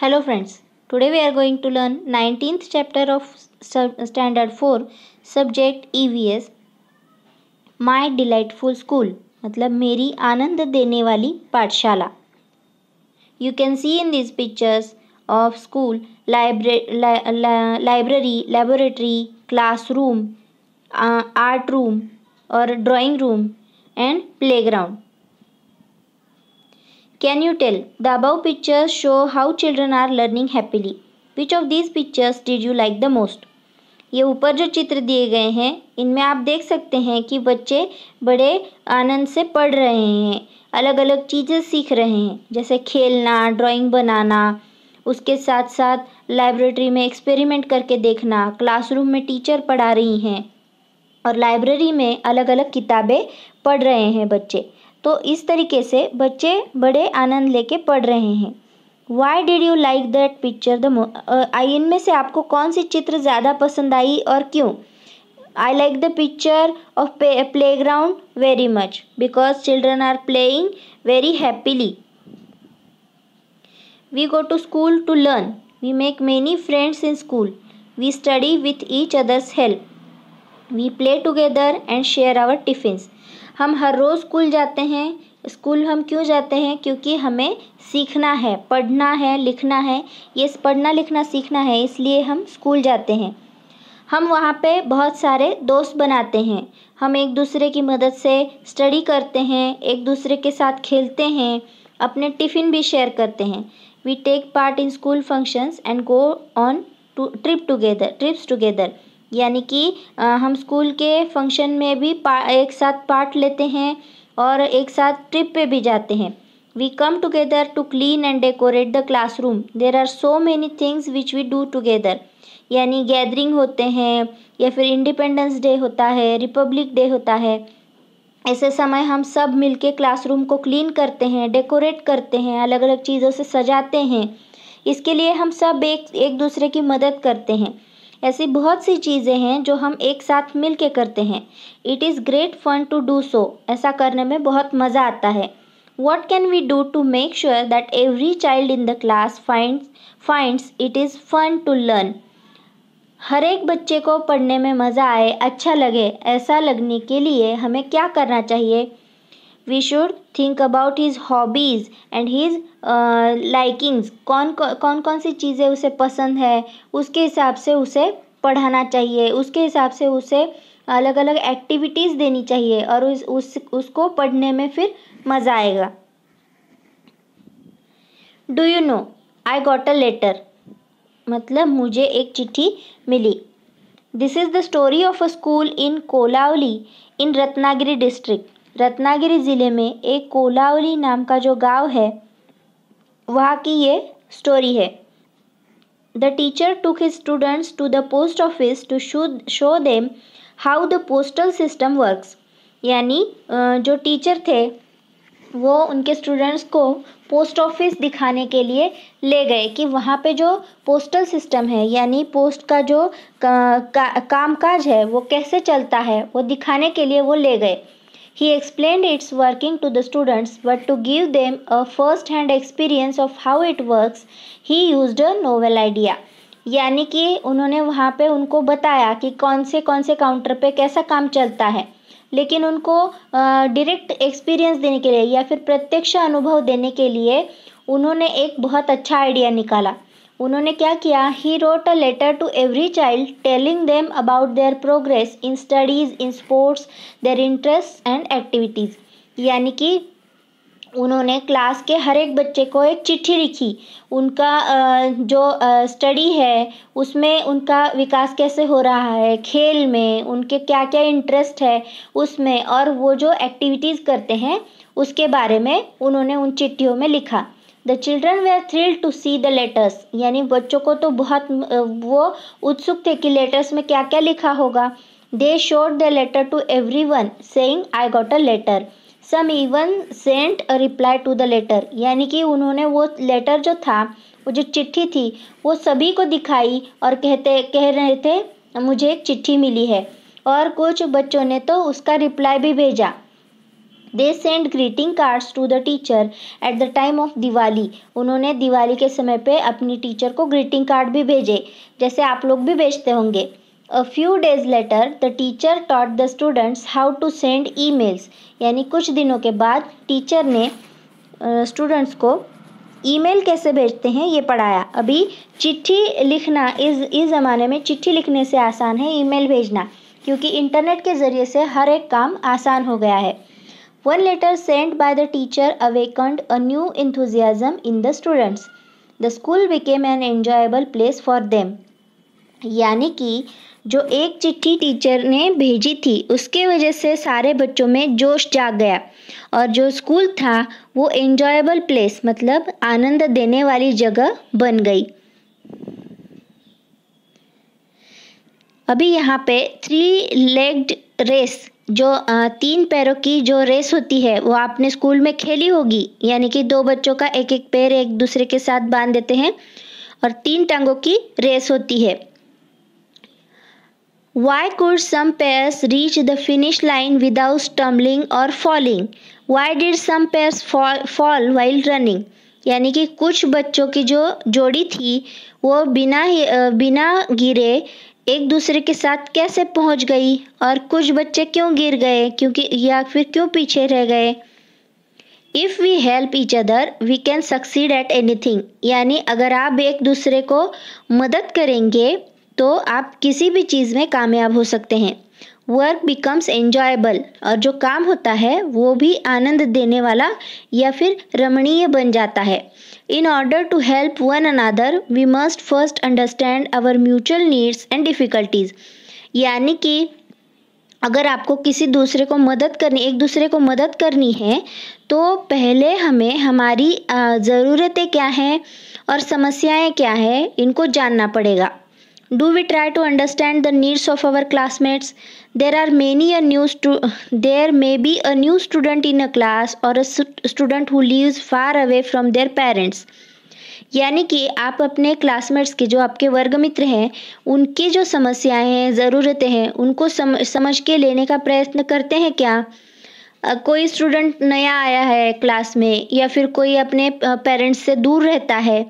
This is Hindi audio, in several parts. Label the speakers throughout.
Speaker 1: Hello friends, today we are going to learn 19th chapter of standard 4 subject EVS My Delightful School मतलब मेरी आनंद देने वाली पाठशाला. You can see in these pictures of school library, laboratory, classroom, art room or drawing room and playground. Can you tell? The above pictures show how children are learning happily. Which of these pictures did you like the most? ये ऊपर जो चित्र दिए गए हैं इनमें आप देख सकते हैं कि बच्चे बड़े आनंद से पढ़ रहे हैं, अलग अलग चीज़ें सीख रहे हैं, जैसे खेलना, ड्राइंग बनाना, उसके साथ साथ लाइब्रेरी में एक्सपेरिमेंट करके देखना, क्लासरूम में टीचर पढ़ा रही हैं और लाइब्रेरी में अलग अलग किताबें पढ़ रहे हैं बच्चे. तो इस तरीके से बच्चे बड़े आनंद लेके पढ़ रहे हैं. Why did you like that picture इनमें से आपको कौन सी चित्र ज़्यादा पसंद आई और क्यों? I like the picture of playground very much because children are playing very happily. We go to school to learn. We make many friends in school. We study with each other's help. We play together and share our tiffins. हम हर रोज़ स्कूल जाते हैं. स्कूल हम क्यों जाते हैं? क्योंकि हमें सीखना है, पढ़ना है, लिखना है. ये पढ़ना लिखना सीखना है, इसलिए हम स्कूल जाते हैं. हम वहाँ पे बहुत सारे दोस्त बनाते हैं. हम एक दूसरे की मदद से स्टडी करते हैं, एक दूसरे के साथ खेलते हैं, अपने टिफ़िन भी शेयर करते हैं. We take part in school functions and go on trips together. यानी कि हम स्कूल के फंक्शन में भी एक साथ पार्ट लेते हैं और एक साथ ट्रिप पे भी जाते हैं. We come together to clean and decorate the classroom. There are so many things which we do together. यानी गैदरिंग होते हैं या फिर इंडिपेंडेंस डे होता है, रिपब्लिक डे होता है. ऐसे समय हम सब मिलके क्लासरूम को क्लीन करते हैं, डेकोरेट करते हैं, अलग अलग चीज़ों से सजाते हैं. इसके लिए हम सब एक दूसरे की मदद करते हैं. ऐसी बहुत सी चीज़ें हैं जो हम एक साथ मिल के करते हैं. It is great fun to do so. ऐसा करने में बहुत मज़ा आता है. What can we do to make sure that every child in the class finds it is fun to learn. हर एक बच्चे को पढ़ने में मज़ा आए, अच्छा लगे. ऐसा लगने के लिए हमें क्या करना चाहिए? We should think about his hobbies and his likings. कौन सी चीज़ें उसे पसंद है, उसके हिसाब से उसे पढ़ाना चाहिए. उसके हिसाब से उसे अलग अलग एक्टिविटीज़ देनी चाहिए और उसको पढ़ने में फिर मज़ा आएगा. Do you know I got a letter. मतलब मुझे एक चिट्ठी मिली. This is the story of a school in Kolavali in Ratnagiri district. Ratnagiri ज़िले में एक कोलावली नाम का जो गांव है वहाँ की ये स्टोरी है. The teacher took his students to the post office to show them how the postal system works. यानी जो टीचर थे वो उनके स्टूडेंट्स को पोस्ट ऑफिस दिखाने के लिए ले गए कि वहाँ पे जो पोस्टल सिस्टम है यानी पोस्ट का जो कामकाज है वो कैसे चलता है वो दिखाने के लिए वो ले गए. He explained its working to the students, but to give them a first-hand experience of how it works, he used a novel idea. यानी कि उन्होंने वहाँ पे उनको बताया कि कौन से काउंटर पे कैसा काम चलता है, लेकिन उनको डायरेक्ट एक्सपीरियंस देने के लिए या फिर प्रत्यक्ष अनुभव देने के लिए उन्होंने एक बहुत अच्छा आइडिया निकाला. उन्होंने क्या किया? He wrote a letter to every child telling them about their progress in studies, in sports, their interest and activities. यानी कि उन्होंने क्लास के हर एक बच्चे को एक चिट्ठी लिखी. उनका जो स्टडी है उसमें उनका विकास कैसे हो रहा है, खेल में उनके क्या क्या इंटरेस्ट है उसमें, और वो जो एक्टिविटीज़ करते हैं उसके बारे में उन्होंने उन चिट्ठियों में लिखा. The children were thrilled to see the letters. यानी बच्चों को तो बहुत वो उत्सुक थे कि लेटर्स में क्या क्या लिखा होगा. They showed the letter to every one saying I got a letter. Some even sent a reply to the letter. यानी कि उन्होंने वो लेटर जो था, वो जो चिट्ठी थी, वो सभी को दिखाई और कह रहे थे मुझे एक चिट्ठी मिली है. और कुछ बच्चों ने तो उसका रिप्लाई भी भेजा. They send greeting cards to the teacher at the time of Diwali. उन्होंने दिवाली के समय पे अपनी टीचर को ग्रीटिंग कार्ड भी भेजे, जैसे आप लोग भी भेजते होंगे। A few days later, the teacher taught the students how to send emails। यानी कुछ दिनों के बाद टीचर ने स्टूडेंट्स को ईमेल कैसे भेजते हैं ये पढ़ाया। अभी चिट्ठी लिखना इस ज़माने में चिट्ठी लिखने से आसान है ईमेल भेजना, क्योंकि इंटरनेट के ज़रिए से हर एक काम आसान हो गया है। One letter sent by the teacher awakened a new enthusiasm in the students. The school became an enjoyable place for them। यानी कि जो एक चिट्ठी टीचर ने भेजी थी उसके वजह से सारे बच्चों में जोश जाग गया, और जो स्कूल था वो एंजॉयबल प्लेस मतलब आनंद देने वाली जगह बन गई। अभी यहाँ पे 3 legged रेस, जो 3 पैरों की जो रेस होती है वो आपने स्कूल में खेली होगी। यानी कि 2 बच्चों का एक एक पैर एक दूसरे के साथ बांध देते हैं और 3 टांगों की रेस होती है। Why could some pairs reach the finish line without stumbling or falling? Why did some pairs fall while running? यानी कि कुछ बच्चों की जो जोड़ी थी वो बिना गिरे एक दूसरे के साथ कैसे पहुंच गई, और कुछ बच्चे क्यों गिर गए क्योंकि या फिर क्यों पीछे रह गए। If we help each other, we can succeed at anything। यानी अगर आप एक दूसरे को मदद करेंगे तो आप किसी भी चीज़ में कामयाब हो सकते हैं। वर्क बिकम्स एन्जॉयबल, और जो काम होता है वो भी आनंद देने वाला या फिर रमणीय बन जाता है। In order to help one another we must first understand our mutual needs and difficulties. यानी कि अगर आपको किसी दूसरे को एक दूसरे को मदद करनी है तो पहले हमें हमारी ज़रूरतें क्या हैं और समस्याएं क्या हैं इनको जानना पड़ेगा। Do we try to understand the needs of our classmates? There may be a new student in a class or a student who lives far away from their parents। यानी कि आप अपने क्लासमेट्स के जो आपके वर्ग मित्र हैं उनकी जो समस्याएं हैं ज़रूरतें हैं उनको समझ के लेने का प्रयत्न करते हैं क्या। कोई स्टूडेंट नया आया है क्लास में या फिर कोई अपने पेरेंट्स से दूर रहता है।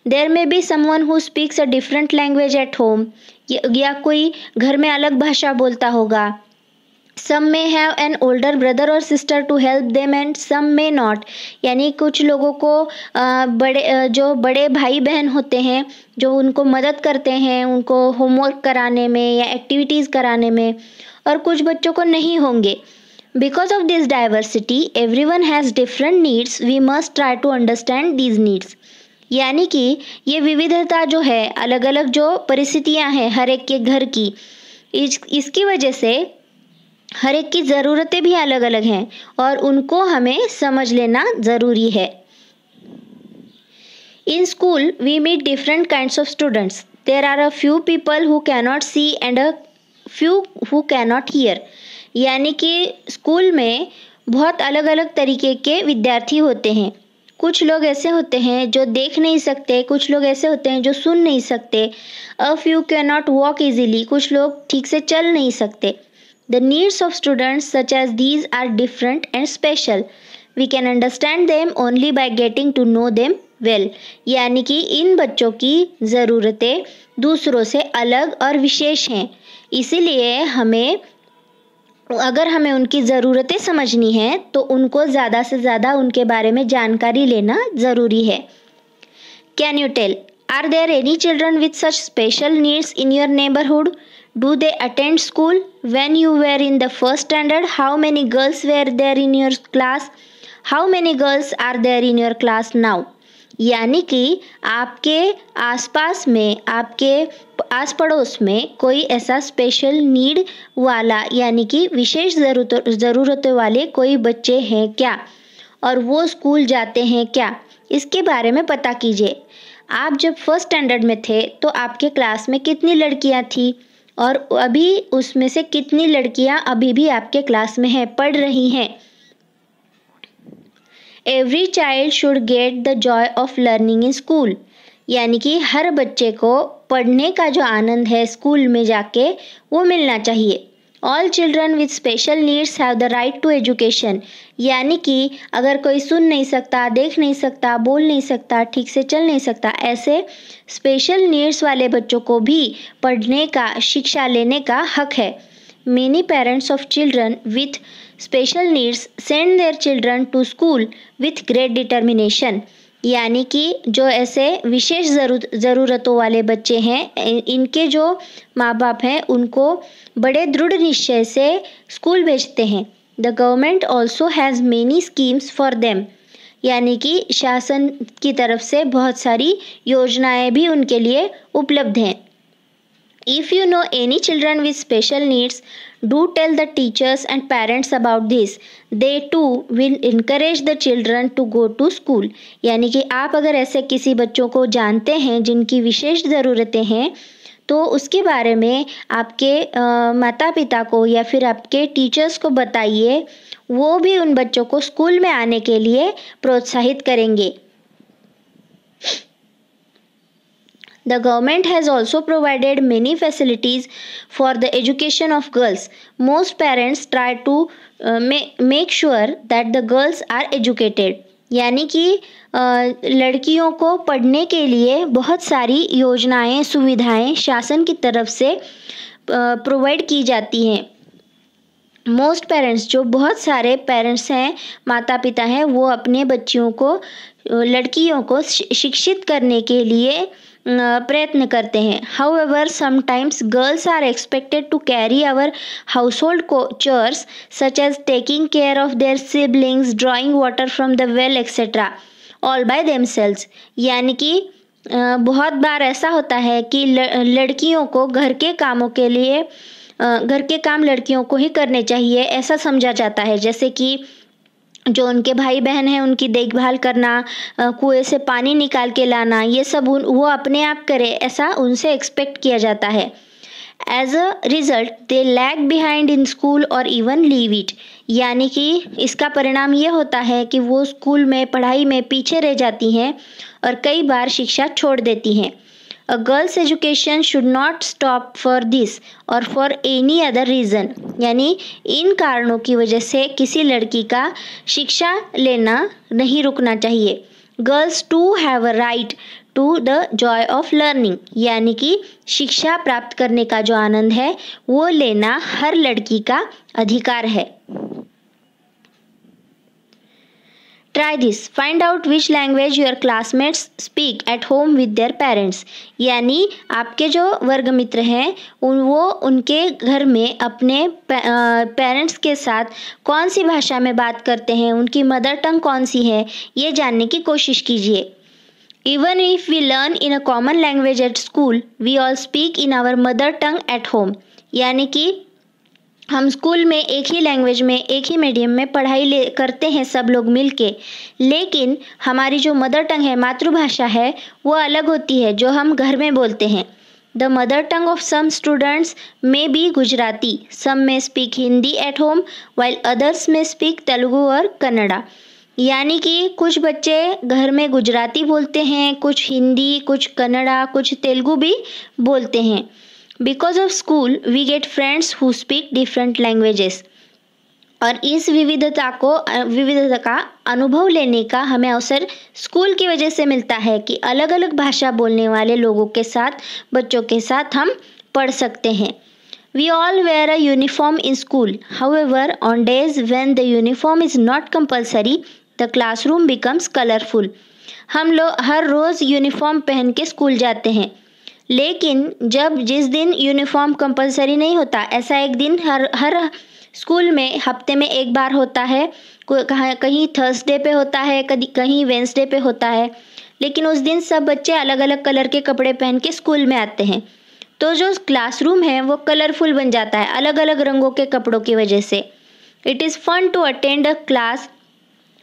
Speaker 1: There may be someone who speaks a different language at home। या कोई घर में अलग भाषा बोलता होगा। Some may have an older brother or sister to help them and some may not। यानी कुछ लोगों को जो बड़े भाई बहन होते हैं जो उनको मदद करते हैं उनको होमवर्क कराने में या एक्टिविटीज़ कराने में, और कुछ बच्चों को नहीं होंगे। Because of this diversity, everyone has different needs। We must try to understand these needs। यानी कि ये विविधता जो है अलग अलग जो परिस्थितियां हैं हर एक के घर की, इसकी वजह से हर एक की ज़रूरतें भी अलग अलग हैं और उनको हमें समझ लेना ज़रूरी है। In school we meet different kinds of students। There are a few people who cannot see and a few who cannot hear। यानी कि स्कूल में बहुत अलग अलग तरीके के विद्यार्थी होते हैं। कुछ लोग ऐसे होते हैं जो देख नहीं सकते, कुछ लोग ऐसे होते हैं जो सुन नहीं सकते। A few can not walk easily, कुछ लोग ठीक से चल नहीं सकते। The needs of students such as these are different and special. We can understand them only by getting to know them well. यानी कि इन बच्चों की ज़रूरतें दूसरों से अलग और विशेष हैं, इसीलिए अगर हमें उनकी ज़रूरतें समझनी हैं तो उनको ज़्यादा से ज़्यादा उनके बारे में जानकारी लेना ज़रूरी है। Can you tell, are there any children with such special needs in your neighbourhood? Do they attend school? When you were in the first standard, how many girls were there in your class? How many girls are there in your class now? यानी कि आपके आसपास में, आपके आस पड़ोस में कोई ऐसा स्पेशल नीड वाला यानी कि विशेष ज़रूरतों वाले कोई बच्चे हैं क्या, और वो स्कूल जाते हैं क्या, इसके बारे में पता कीजिए। आप जब फर्स्ट स्टैंडर्ड में थे तो आपके क्लास में कितनी लड़कियां थी, और अभी उसमें से कितनी लड़कियां अभी भी आपके क्लास में हैं, पढ़ रही हैं। Every child should get the Joy of learning in school. यानी कि हर बच्चे को पढ़ने का जो आनंद है स्कूल में जाके वो मिलना चाहिए। All children with special needs have the right to education, यानी कि अगर कोई सुन नहीं सकता, देख नहीं सकता, बोल नहीं सकता, ठीक से चल नहीं सकता, ऐसे स्पेशल नीड्स वाले बच्चों को भी पढ़ने का, शिक्षा लेने का हक है। Many parents of children with special needs send their children to school with great determination, यानी कि जो ऐसे विशेष ज़रूरतों वाले बच्चे हैं, इनके जो माँ बाप हैं उनको बड़े दृढ़ निश्चय से स्कूल भेजते हैं। The government also has many schemes for them, यानी कि शासन की तरफ से बहुत सारी योजनाएं भी उनके लिए उपलब्ध हैं। If you know any children with special needs, do tell the teachers and parents about this. They too will encourage the children to go to school. यानी कि आप अगर ऐसे किसी बच्चों को जानते हैं जिनकी विशेष ज़रूरतें हैं, तो उसके बारे में आपके माता पिता को या फिर आपके टीचर्स को बताइए। वो भी उन बच्चों को स्कूल में आने के लिए प्रोत्साहित करेंगे। The government has also provided many facilities for the education of girls. Most parents try to make sure that the girls are educated. यानी कि लड़कियों को पढ़ने के लिए बहुत सारी योजनाएं, सुविधाएं शासन की तरफ से प्रोवाइड की जाती हैं। मोस्ट पेरेंट्स, जो बहुत सारे पेरेंट्स हैं, माता पिता हैं, वो अपने बच्चियों को, लड़कियों को शिक्षित करने के लिए प्रयत्न करते हैं। However, sometimes girls are expected to carry our household chores such as taking care of their siblings, drawing water from the well, etc. all by themselves. यानी कि बहुत बार ऐसा होता है कि लड़कियों को घर के कामों के लिए, घर के काम लड़कियों को ही करने चाहिए, ऐसा समझा जाता है। जैसे कि जो उनके भाई बहन हैं उनकी देखभाल करना, कुएं से पानी निकाल के लाना, ये सब वो अपने आप करे, ऐसा उनसे एक्सपेक्ट किया जाता है। As a result they lag behind in school और इवन लीव इट, यानी कि इसका परिणाम ये होता है कि वो स्कूल में, पढ़ाई में पीछे रह जाती हैं और कई बार शिक्षा छोड़ देती हैं। A girl's education should not stop for this or for any other reason, यानी इन कारणों की वजह से किसी लड़की का शिक्षा लेना नहीं रुकना चाहिए। Girls too have a right to the joy of learning, यानी कि शिक्षा प्राप्त करने का जो आनंद है वो लेना हर लड़की का अधिकार है। Try this. Find out which language your classmates speak at home with their parents. यानी आपके जो वर्ग मित्र हैं वो उनके घर में अपने पेरेंट्स के साथ कौन सी भाषा में बात करते हैं, उनकी मदर टंग कौन सी है, ये जानने की कोशिश कीजिए। Even if we learn in a common language at school, we all speak in our mother tongue at home. यानी कि हम स्कूल में एक ही लैंग्वेज में, एक ही मीडियम में पढ़ाई करते हैं सब लोग मिलके, लेकिन हमारी जो मदर टंग है, मातृभाषा है, वो अलग होती है जो हम घर में बोलते हैं। The mother tongue of some students may be Gujarati, some may speak Hindi at home while others may speak Telugu और कन्नड़ा, यानी कि कुछ बच्चे घर में गुजराती बोलते हैं, कुछ हिंदी, कुछ कन्नड़ा, कुछ तेलुगु भी बोलते हैं। Because of school, we get friends who speak different languages. और इस विविधता का अनुभव लेने का हमें अवसर स्कूल की वजह से मिलता है कि अलग अलग भाषा बोलने वाले लोगों के साथ, बच्चों के साथ हम पढ़ सकते हैं। We all wear a uniform in school. However, on days when the uniform is not compulsory, the classroom becomes colorful. हम लोग हर रोज़ यूनिफॉर्म पहन के स्कूल जाते हैं, लेकिन जिस दिन यूनिफॉर्म कंपलसरी नहीं होता, ऐसा एक दिन हर स्कूल में हफ्ते में एक बार होता है, कहीं थर्सडे पे होता है, कहीं वेंसडे पे होता है, लेकिन उस दिन सब बच्चे अलग अलग कलर के कपड़े पहन के स्कूल में आते हैं, तो जो क्लासरूम है वो कलरफुल बन जाता है अलग अलग रंगों के कपड़ों की वजह से। It is fun to attend a class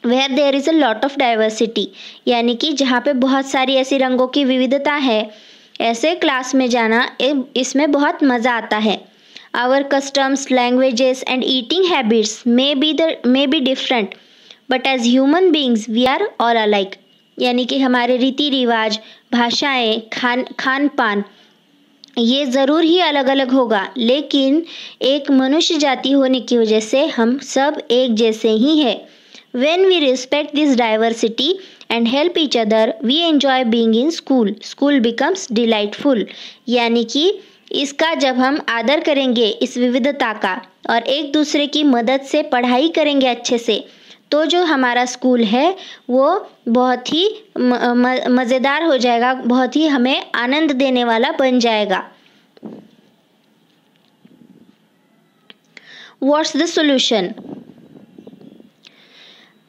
Speaker 1: where there is a lot of diversity, यानी कि जहाँ पे बहुत सारी ऐसी रंगों की विविधता है, ऐसे क्लास में जाना इसमें बहुत मज़ा आता है। Our customs, languages and eating habits may be different, but as human beings we are all alike, यानी कि हमारे रीति रिवाज, भाषाएं, खान पान, ये ज़रूर ही अलग अलग होगा, लेकिन एक मनुष्य जाति होने की वजह से हम सब एक जैसे ही हैं। When we respect this diversity and help each other, we enjoy being in school. School becomes delightful. यानी कि इसका जब हम आदर करेंगे इस विविधता का और एक दूसरे की मदद से पढ़ाई करेंगे अच्छे से, तो जो हमारा स्कूल है वो बहुत ही मज़ेदार हो जाएगा, बहुत ही हमें आनंद देने वाला बन जाएगा। What's the solution?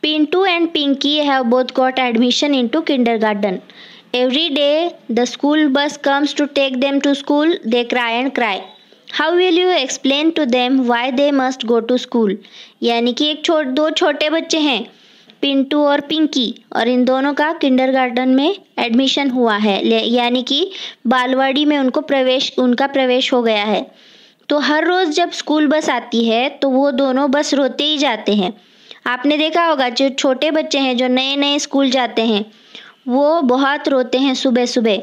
Speaker 1: Pintu and Pinky have both got admission into kindergarten. Every day the school bus comes to take them to school. They cry and cry. How will you explain to them why they must go to school? यानी कि दो छोटे बच्चे हैं, पिंटू और पिंकी, और इन दोनों का किंडरगार्टन में एडमिशन हुआ है, यानी कि बालवाड़ी में उनका प्रवेश हो गया है। तो हर रोज़ जब स्कूल बस आती है तो वो दोनों बस रोते ही जाते हैं। आपने देखा होगा जो छोटे बच्चे हैं जो नए नए स्कूल जाते हैं वो बहुत रोते हैं सुबह सुबह,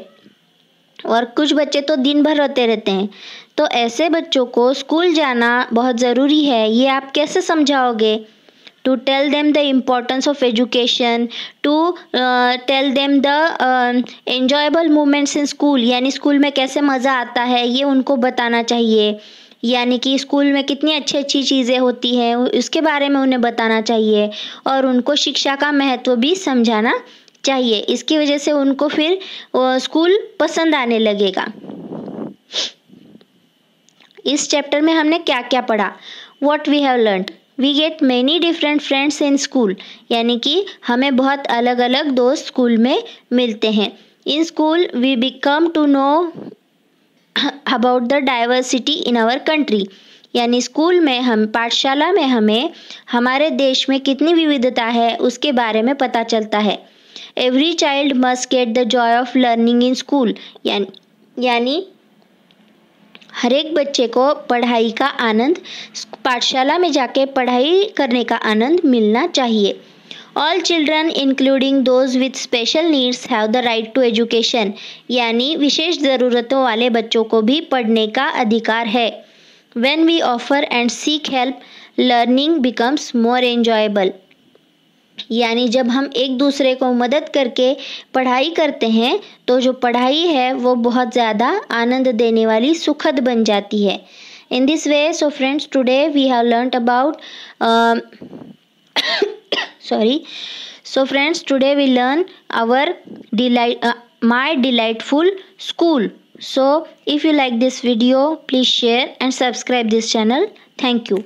Speaker 1: और कुछ बच्चे तो दिन भर रोते रहते हैं। तो ऐसे बच्चों को स्कूल जाना बहुत ज़रूरी है, ये आप कैसे समझाओगे? To tell them the importance of education, to tell them the enjoyable moments in school, यानी स्कूल में कैसे मज़ा आता है ये उनको बताना चाहिए। यानी कि स्कूल में कितनी अच्छी अच्छी चीज़ें होती हैं उसके बारे में उन्हें बताना चाहिए, और उनको शिक्षा का महत्व भी समझाना चाहिए। इसकी वजह से उनको फिर स्कूल पसंद आने लगेगा। इस चैप्टर में हमने क्या क्या पढ़ा? What we have learned? We get many different friends in school, यानी कि हमें बहुत अलग अलग दोस्त स्कूल में मिलते हैं। In school we become to know about the diversity in our country, यानी स्कूल में हम पाठशाला में हमें हमारे देश में कितनी विविधता है उसके बारे में पता चलता है। Every child must get the joy of learning in school, यानी हर एक बच्चे को पढ़ाई का आनंद, पाठशाला में जाके पढ़ाई करने का आनंद मिलना चाहिए। All children including those with special needs have the right to education, यानी विशेष ज़रूरतों वाले बच्चों को भी पढ़ने का अधिकार है। When we offer and seek help, learning becomes more enjoyable, यानी जब हम एक दूसरे को मदद करके पढ़ाई करते हैं तो जो पढ़ाई है वो बहुत ज़्यादा आनंद देने वाली, सुखद बन जाती है। In this way, so friends, today we have learnt about So friends, today we learn our my delightful school. So if you like this video, please share and subscribe this channel. Thank you.